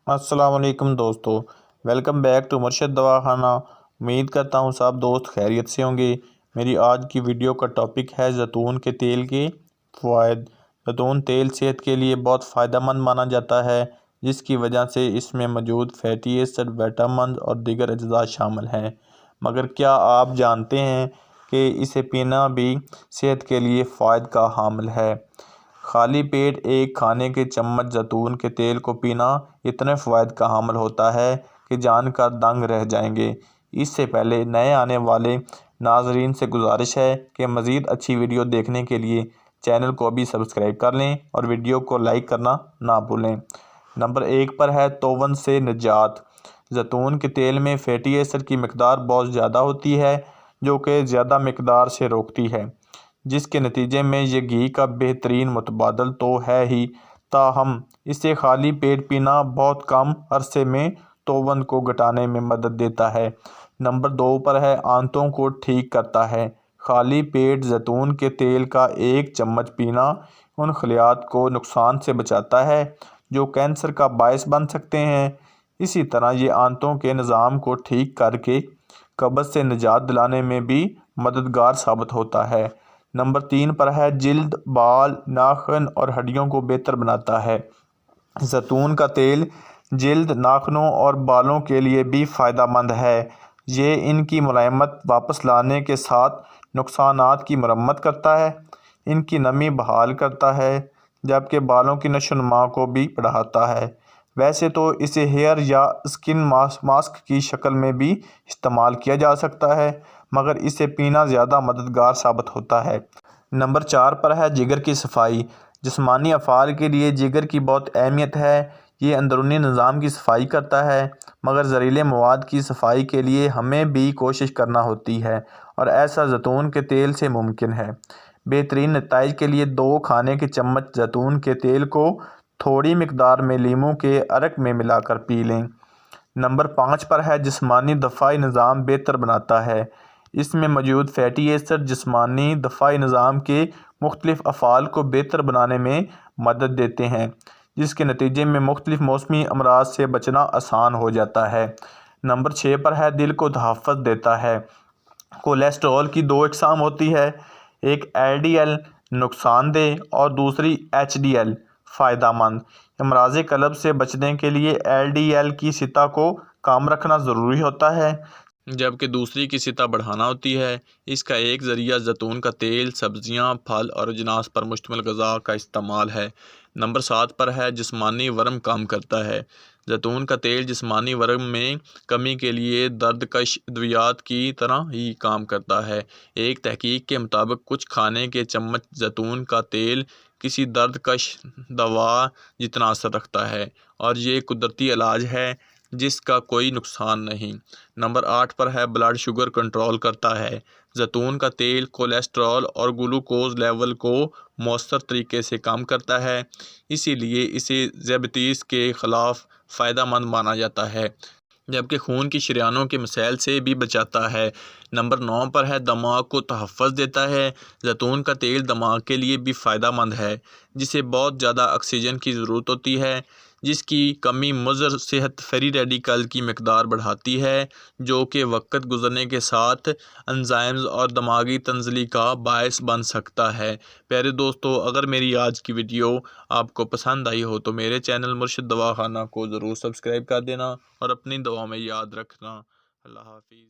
अस्सलाम वालेकुम दोस्तों, वेलकम बैक टू मुर्शद दवाखाना। उम्मीद करता हूँ सब दोस्त खैरियत से होंगे। मेरी आज की वीडियो का टॉपिक है जैतून के तेल के फ़वाइद। जैतून तेल सेहत के लिए बहुत फ़ायदेमंद माना जाता है, जिसकी वजह से इसमें मौजूद फैटी एसिड, विटामिन और दीगर अज्जा शामिल हैं। मगर क्या आप जानते हैं कि इसे पीना भी सेहत के लिए फ़ायदे का हामिल है? खाली पेट एक खाने के चम्मच जैतून के तेल को पीना इतने फ़वाइद का हामिल होता है कि जानकर दंग रह जाएंगे। इससे पहले नए आने वाले नाजरीन से गुजारिश है कि मज़ीद अच्छी वीडियो देखने के लिए चैनल को भी सब्सक्राइब कर लें और वीडियो को लाइक करना ना भूलें। नंबर 1 पर है तोवन से निजात। जैतून के तेल में फैटी एसिड की मकदार बहुत ज़्यादा होती है, जो कि ज़्यादा मकदार से रोकती है, जिसके नतीजे में ये घी का बेहतरीन मुतबादल तो है ही, ताहम इसे खाली पेट पीना बहुत कम अरसे में तोवन को घटाने में मदद देता है। नंबर 2 पर है आंतों को ठीक करता है। खाली पेट जैतून के तेल का एक चम्मच पीना उन खलियात को नुकसान से बचाता है जो कैंसर का बायस बन सकते हैं। इसी तरह ये आंतों के निज़ाम को ठीक करके कब्ज़ से निजात दिलाने में भी मददगार साबित होता है। नंबर 3 पर है जिल्द, बाल, नाखून और हड्डियों को बेहतर बनाता है। जैतून का तेल जिल्द, नाखूनों और बालों के लिए भी फ़ायदेमंद है। ये इनकी मुलायमत वापस लाने के साथ नुकसानात की मरम्मत करता है, इनकी नमी बहाल करता है, जबकि बालों की नशोनुमा को भी बढ़ाता है। वैसे तो इसे हेयर या स्किन मास्क की शक्ल में भी इस्तेमाल किया जा सकता है, मगर इसे पीना ज़्यादा मददगार साबित होता है। नंबर 4 पर है जिगर की सफाई। जिस्मानी अफ़ाल के लिए जिगर की बहुत अहमियत है। ये अंदरूनी निज़ाम की सफाई करता है, मगर ज़हरीले मवाद की सफाई के लिए हमें भी कोशिश करना होती है, और ऐसा जैतून के तेल से मुमकिन है। बेहतरीन नताइज के लिए 2 खाने के चम्मच जैतून के तेल को थोड़ी मकदार में लीमू के अरक में मिलाकर पी लें। नंबर 5 पर है जिस्मानी दफ़ाई निज़ाम बेहतर बनाता है। इसमें मौजूद फैटी एसिड जिस्मानी दफ़ाई निज़ाम के मुख्तलिफ़ अफ़ाल को बेहतर बनाने में मदद देते हैं, जिसके नतीजे में मुख्तलिफ़ मौसमी अमराज से बचना आसान हो जाता है। नंबर 6 पर है दिल को तहफ़्फ़ुज़ देता है। कोलेस्ट्रॉल की 2 अक़साम होती है, एक LDL नुकसानदेह और दूसरी HDL फ़ायदेमंद। अमराज़ क़ल्ब से बचने के लिए LDL की सतह को कम रखना ज़रूरी होता है, जबकि दूसरी की सतह बढ़ाना होती है। इसका एक ज़रिया जैतून का तेल, सब्ज़ियाँ, फल और अजनास पर मुश्तमिल ग़िज़ा का इस्तेमाल है। नंबर 7 पर है जिस्मानी वर्म कम करता है। जैतून का तेल जिस्मानी वर्म में कमी के लिए दर्दकश अद्वियात की तरह ही काम करता है। एक तहकीक के मुताबिक कुछ खाने के चम्मच जैतून का तेल किसी दर्दकश दवा जितना असर रखता है, और ये कुदरती इलाज है जिसका कोई नुकसान नहीं। नंबर 8 पर है ब्लड शुगर कंट्रोल करता है। जैतून का तेल कोलेस्ट्रॉल और ग्लूकोज लेवल को मौसर तरीके से कम करता है, इसीलिए इसे ज़ियादतीस के ख़िलाफ़ फ़ायदेमंद माना जाता है, जबकि खून की शरीयानों के मसाइल से भी बचाता है। नंबर 9 पर है दिमाग को तहफ़्फ़ुज़ देता है। जैतून का तेल दिमाग के लिए भी फ़ायदेमंद है, जिसे बहुत ज़्यादा ऑक्सीजन की ज़रूरत होती है, जिसकी कमी मुज़र सेहत फ्री रेडिकल की मकदार बढ़ाती है, जो कि वक्त गुजरने के साथ एंजाइम्स और दिमागी तंज़ली का बायस बन सकता है। प्यारे दोस्तों, अगर मेरी आज की वीडियो आपको पसंद आई हो तो मेरे चैनल मुर्शिद दवाखाना को ज़रूर सब्सक्राइब कर देना और अपनी दुआ में याद रखना। अल्लाह हाफ़िज़।